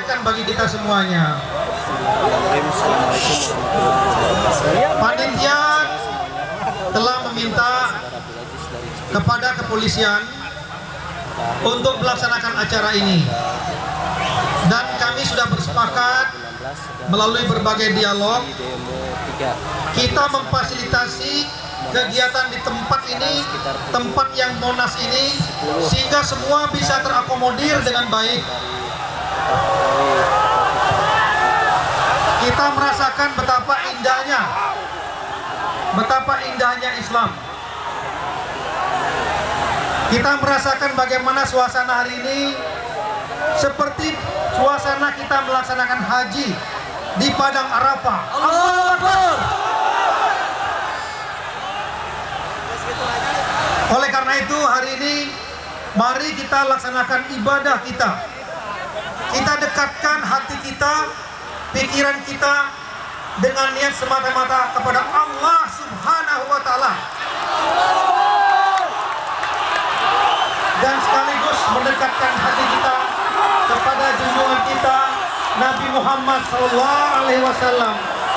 mengkhawatirkan bagi kita semuanya. Panitia telah meminta kepada kepolisian untuk melaksanakan acara ini, dan kami sudah bersepakat melalui berbagai dialog kita memfasilitasi kegiatan di tempat ini, tempat yang Monas ini, sehingga semua bisa terakomodir dengan baik. Kita merasakan betapa indahnya Islam. Kita merasakan bagaimana suasana hari ini seperti suasana kita melaksanakan haji di Padang Arafah. Allahu Akbar. Oleh karena itu hari ini mari kita laksanakan ibadah kita. Kita dekatkan hati kita, pikiran kita dengan niat semata-mata kepada Allah Subhanahu wa taala. Dan sekaligus mendekatkan hati kita kepada junjungan kita Nabi Muhammad SAW.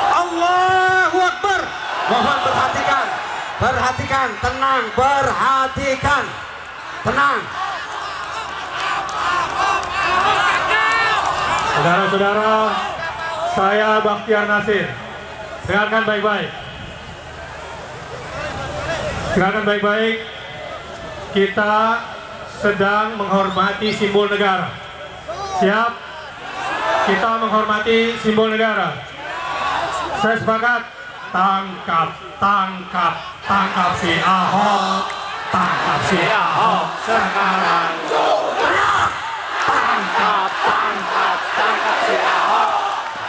Allahu Akbar. Mohon perhatikan. Perhatikan, tenang, perhatikan, tenang. Saudara-saudara, saya Bakhtiar Nasir. Dengarkan baik-baik. Dengarkan baik-baik. Kita sedang menghormati simbol negara. Siap? Kita menghormati simbol negara. Saya sepakat. Tangkap, tangkap, tangkap si Ahok, tangkap si Ahok sekarang. Tangkap, tangkap, tangkap si Ahok,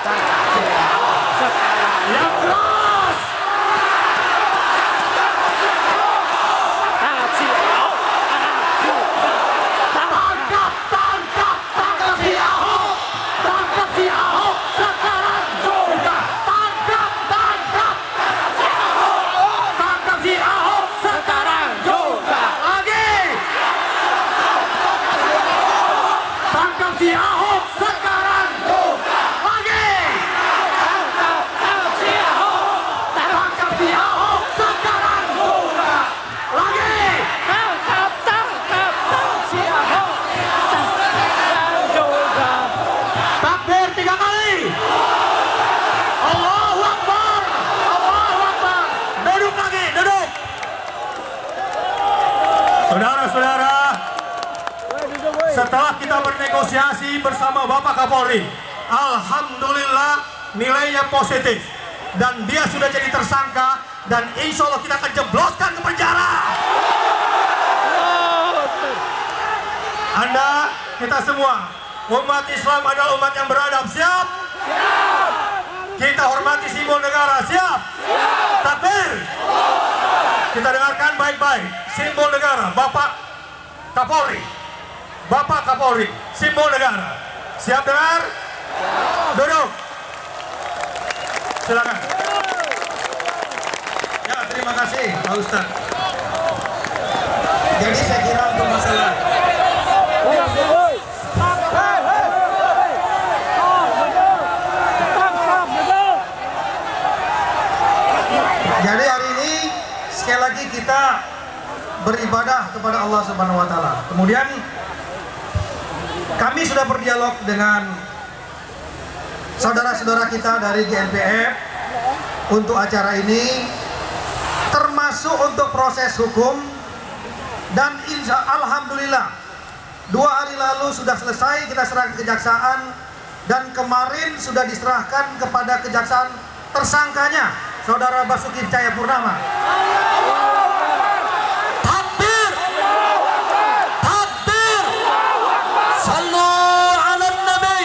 tangkap si Ahok sekarang. Yang keras. Tangkap si Ahok, tangkap, tangkap, tangkap si Ahok, tangkap si Ahok sekarang juga. Si Ahok sekarang juga lagi. Tangkap si Ahok sekarang juga lagi. Tangkap si Ahok. Tangkap si Ahok sekarang juga lagi. Tangkap si Ahok sekarang juga. Takbir 3 kali. Allahu Akbar. Allahu Akbar. Duduk lagi. Duduk. Saudara-saudara, setelah kita bernegosiasi bersama Bapak Kapolri, alhamdulillah nilainya positif dan dia sudah jadi tersangka, dan insya Allah kita akan jebloskan ke penjara. Anda, kita semua, umat Islam adalah umat yang beradab. Siap? Siap. Kita hormati simbol negara. Siap? Siap. Takbir. Kita dengarkan baik-baik. Simbol negara, Bapak Kapolri. Bapak Kapolri, simbol negara. Siap dengar? Duduk. Silakan. Ya, terima kasih Pak Ustadz. Jadi saya kira untuk masalah jadi hari ini sekali lagi kita beribadah kepada Allah Subhanahu wa taala. Kemudian kami sudah berdialog dengan saudara-saudara kita dari GNPF untuk acara ini, termasuk untuk proses hukum, dan alhamdulillah 2 hari lalu sudah selesai kita serahkan ke kejaksaan, dan kemarin sudah diserahkan kepada kejaksaan tersangkanya Saudara Basuki Cahayapurnama. Takbir! Takbir! Sallu ala Nabi!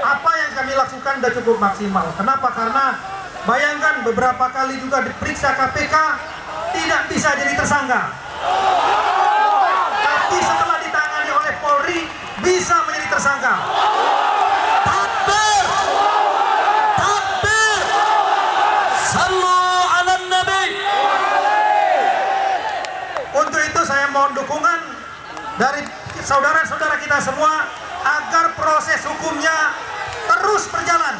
Apa yang kami lakukan sudah cukup maksimal. Kenapa? Karena bayangkan beberapa kali juga diperiksa KPK tidak bisa jadi tersangka. Tapi setelah ditangani oleh Polri bisa menjadi tersangka. Takbir! Takbir! Sallu ala Nabi! Untuk itu saya mohon dukungan dari saudara-saudara kita semua agar proses hukumnya terus berjalan.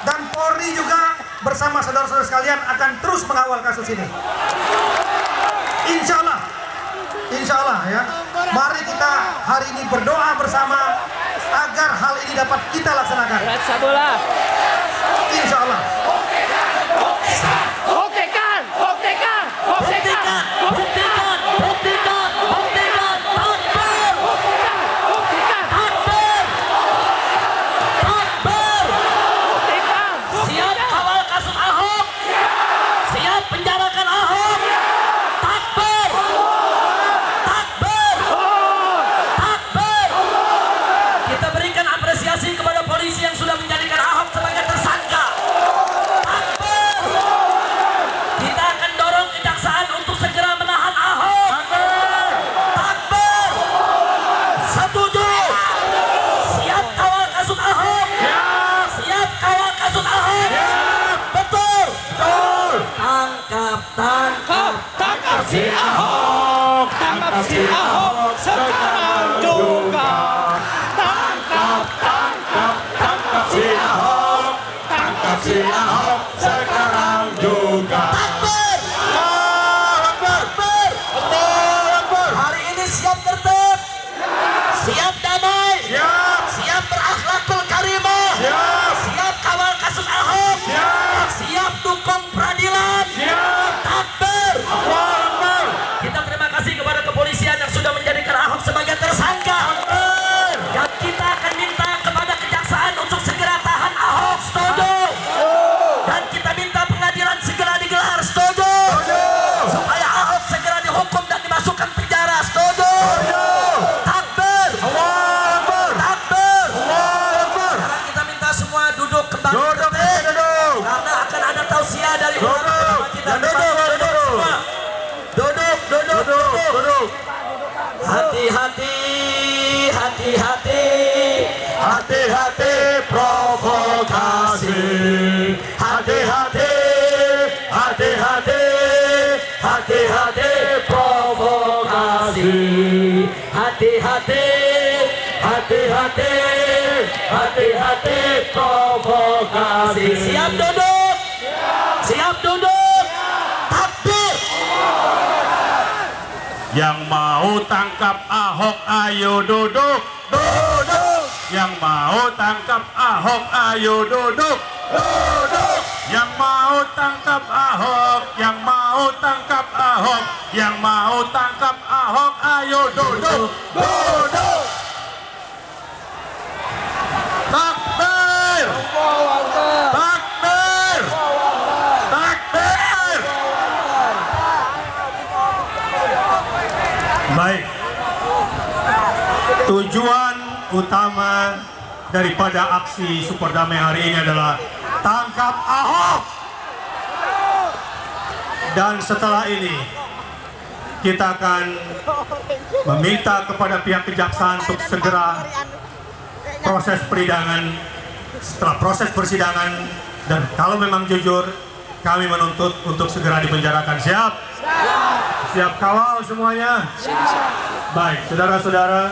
Dan Polri juga bersama saudara-saudara sekalian akan terus mengawal kasus ini. Insya Allah ya. Mari kita hari ini berdoa bersama agar hal ini dapat kita laksanakan. Insya Allah. Kepada polisi yang sudah menjadikan Ahok sebagai tersangka. Takbir. Kita akan dorong kejaksaan untuk segera menahan Ahok. Takbir. Setuju. Siap kawal kasus Ahok. Siap kawal kasus Ahok. Betul. Tangkap si Ahok. Tangkap si Ahok sekarang juga. Si Ahok sekarang juga. Takbir! Takbir! Hari ini siap tertib, siap damai, siap berakhlakul karimah, siap kawal kasus Ahok, siap dukung peradilan. Takbir! Kita terima kasih kepada kepolisian yang sudah menjadikan Ahok sebagai tersangka. Dan kita akan minta kepada kejaksaan untuk segera tahan Ahok. Setuju? Dan kita minta pengadilan segera digelar. Setuju? Supaya Ahok segera dihukum dan dimasukkan penjara. Setuju? Takbir! Takbir! Sekarang kita minta semua duduk kembali. Karena akan ada tausiah dari ulama kita. Duduk semua. Duduk. Hati-hati provokasi. Hati-hati provokasi. Hati-hati provokasi. Siap duduk. Takbir. Yang mau tangkap Ahok ayo duduk. Yang mau tangkap Ahok ayo duduk. Yang mau tangkap Ahok, yang mau tangkap Ahok, yang mau tangkap Ahok ayo duduk. Takbir! Takbir! Takbir! Baik. Tujuan utama daripada aksi Super Damai hari ini adalah tangkap Ahok. Dan setelah ini kita akan meminta kepada pihak kejaksaan untuk segera proses persidangan. Setelah proses persidangan dan kalau memang jujur, kami menuntut untuk segera dipenjarakan. Siap? Siap kawal semuanya? Baik, saudara-saudara,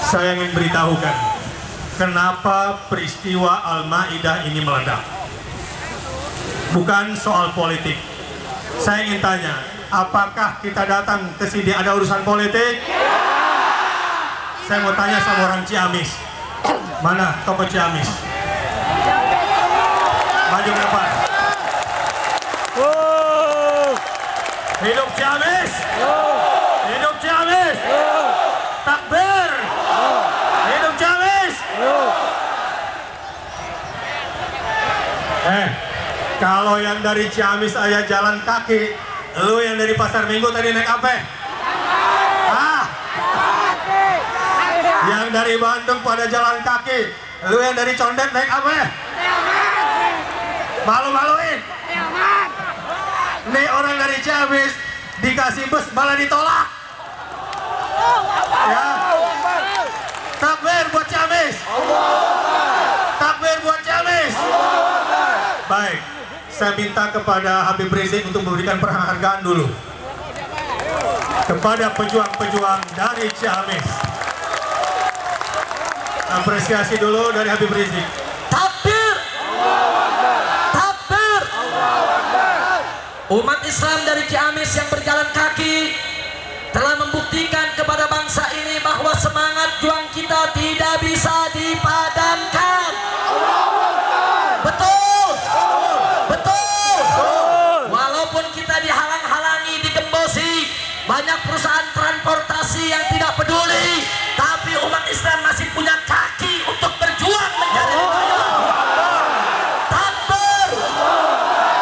saya ingin beritahukan kenapa peristiwa Al-Maidah ini meledak. Bukan soal politik. Saya ingin tanya, apakah kita datang ke sini ada urusan politik? Saya mau tanya sama orang Ciamis. Mana tokoh Ciamis? Maju ke depan. Hidup Ciamis! Hidup Ciamis! Takbir! Hidup Ciamis! Kalau yang dari Ciamis aja jalan kaki, lu yang dari Pasar Minggu tadi naik apa? Yang dari Bandung pada jalan kaki, lu yang dari Condet naik apa? Malu-maluin. Nih orang dari Ciamis dikasih bus malah ditolak. Ya. Takbir buat Ciamis. Takbir buat Ciamis. Baik. saya minta kepada Habib Rizik untuk memberikan penghargaan dulu kepada pejuang-pejuang dari Ciamis. Apresiasi dulu dari Habib Rizik. Takbir, takbir. Umat Islam dari Ciamis yang berjalan kaki telah membuktikan kepada bangsa ini bahwa semangat juang kita tidak bisa dipadamkan. Betul, betul. Walaupun kita dihalang-halangi, digembosi, banyak perusahaan transportasi yang tidak peduli, tapi umat Islam masih punya kaki untuk berjuang mencari keadilan. Takbir,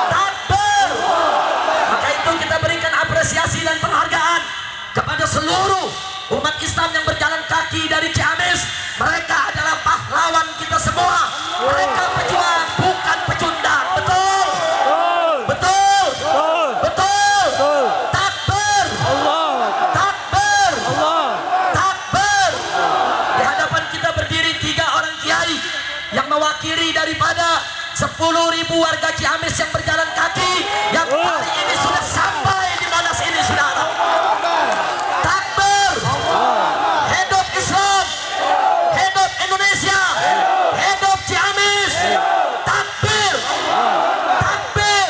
takbir. Maka itu kita berikan apresiasi dan penghargaan kepada seluruh umat Islam yang berjalan kaki dari Ciamis. Mereka adalah pahlawan kita semua. Mereka pejuang, bukan pecundang. Betul, betul, betul. Takbir, takbir, takbir. Di hadapan kita berdiri 3 orang kiai yang mewakili daripada 10.000 warga Ciamis yang berjalan kaki, yang hari ini sudah sampai di Monas ini, saudara. Takbir, hidup Islam, hidup Indonesia, hidup Ciamis. Takbir, takbir.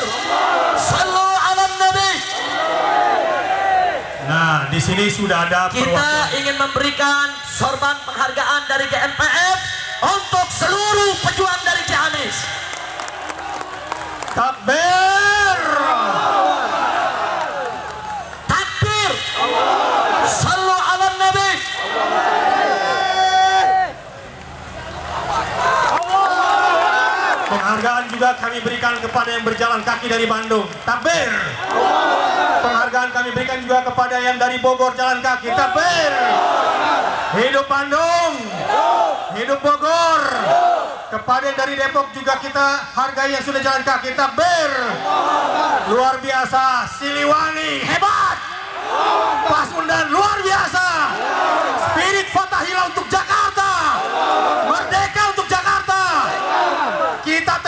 Sallu ala Nabi. Nah, di sini sudah ada Kita perwakilan. ingin memberikan sorban penghargaan dari GNPF untuk seluruh pejuang dari Ciamis. Takbir. Takbir. Sallu ala Nabi. Penghargaan juga kami berikan kepada yang berjalan kaki dari Bandung. Takbir. Penghargaan kami berikan juga kepada yang dari Bogor jalan kaki. Takbir. Hidup Bandung. Hidup Bogor. Kepada yang dari Depok juga kita hargai yang sudah jalan kaki. Takbir. Luar biasa. Siliwangi hebat. Pasundan luar biasa. Spirit Fathahila untuk Jakarta. Merdeka untuk Jakarta. Kita